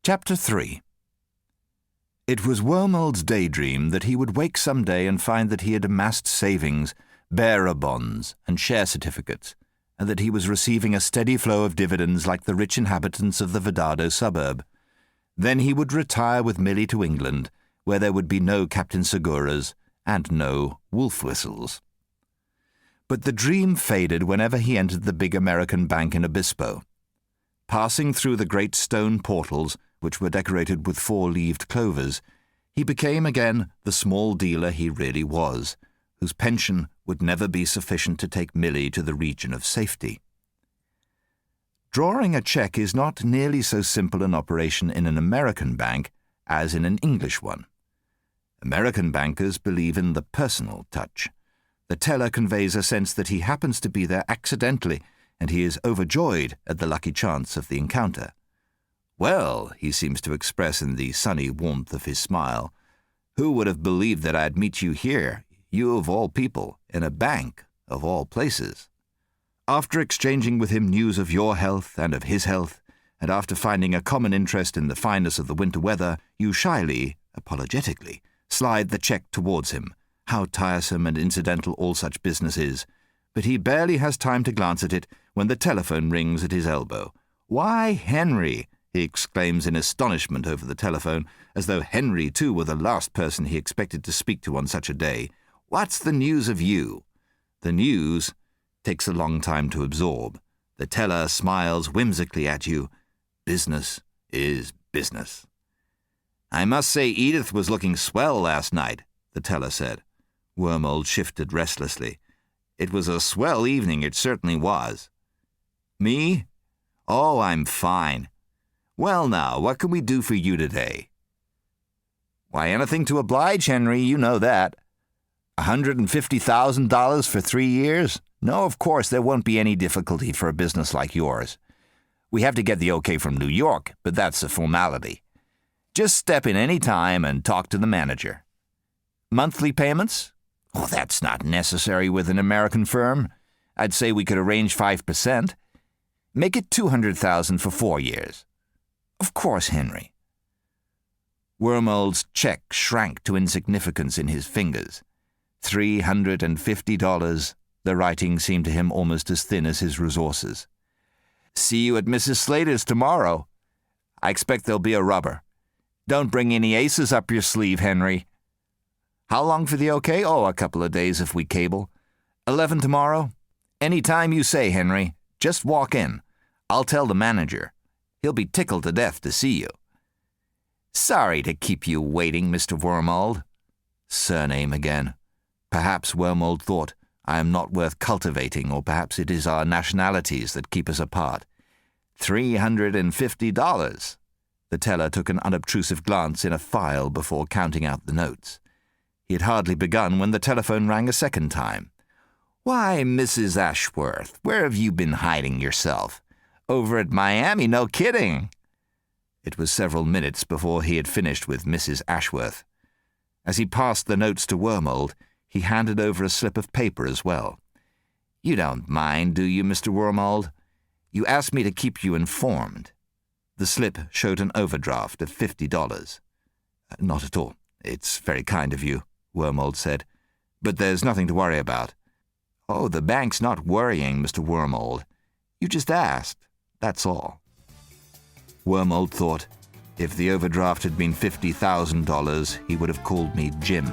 Chapter 3. It was Wormold's daydream that he would wake some day and find that he had amassed savings, bearer bonds, and share certificates, and that he was receiving a steady flow of dividends like the rich inhabitants of the Vedado suburb. Then he would retire with Millie to England, where there would be no Captain Seguras and no wolf whistles. But the dream faded whenever he entered the big American bank in Obispo. Passing through the great stone portals, which were decorated with four-leaved clovers, he became again the small dealer he really was, whose pension would never be sufficient to take Millie to the region of safety. Drawing a cheque is not nearly so simple an operation in an American bank as in an English one. American bankers believe in the personal touch. The teller conveys a sense that he happens to be there accidentally, and he is overjoyed at the lucky chance of the encounter. "Well," he seems to express in the sunny warmth of his smile, "who would have believed that I'd meet you here, you of all people, in a bank of all places?" After exchanging with him news of your health and of his health, and after finding a common interest in the fineness of the winter weather, you shyly, apologetically, slide the cheque towards him. How tiresome and incidental all such business is. But he barely has time to glance at it when the telephone rings at his elbow. "Why, Henry!" he exclaims in astonishment over the telephone, as though Henry too were the last person he expected to speak to on such a day. "What's the news of you?" The news takes a long time to absorb. The teller smiles whimsically at you. Business is business. "I must say Edith was looking swell last night," the teller said. Wormold shifted restlessly. "It was a swell evening, it certainly was." "Me? Oh, I'm fine. Well now, what can we do for you today?" "Why, anything to oblige, Henry, you know that." $150,000 for 3 years? No, of course, there won't be any difficulty for a business like yours. We have to get the okay from New York, but that's a formality. Just step in any time and talk to the manager. Monthly payments? Oh, that's not necessary with an American firm. I'd say we could arrange 5%. Make it $200,000 for 4 years. Of course, Henry. Wormold's cheque shrank to insignificance in his fingers. $350. The writing seemed to him almost as thin as his resources. "See you at Mrs. Slater's tomorrow. I expect there'll be a rubber. Don't bring any aces up your sleeve, Henry." "How long for the okay?" "Oh, a couple of days if we cable." 11 tomorrow? "Any time you say, Henry. Just walk in. I'll tell the manager. He'll be tickled to death to see you." "Sorry to keep you waiting, Mr. Wormold." Surname again. Perhaps, Wormold thought, I am not worth cultivating, or perhaps it is our nationalities that keep us apart. $350. The teller took an unobtrusive glance in a file before counting out the notes. He had hardly begun when the telephone rang a second time. "Why, Mrs. Ashworth, where have you been hiding yourself? Over at Miami, no kidding." It was several minutes before he had finished with Mrs. Ashworth. As he passed the notes to Wormold, he handed over a slip of paper as well. "You don't mind, do you, Mr. Wormold? You asked me to keep you informed." The slip showed an overdraft of $50. "Not at all. It's very kind of you," Wormold said. "But there's nothing to worry about." "Oh, the bank's not worrying, Mr. Wormold. You just asked, that's all." Wormold thought, if the overdraft had been $50,000, he would have called me Jim.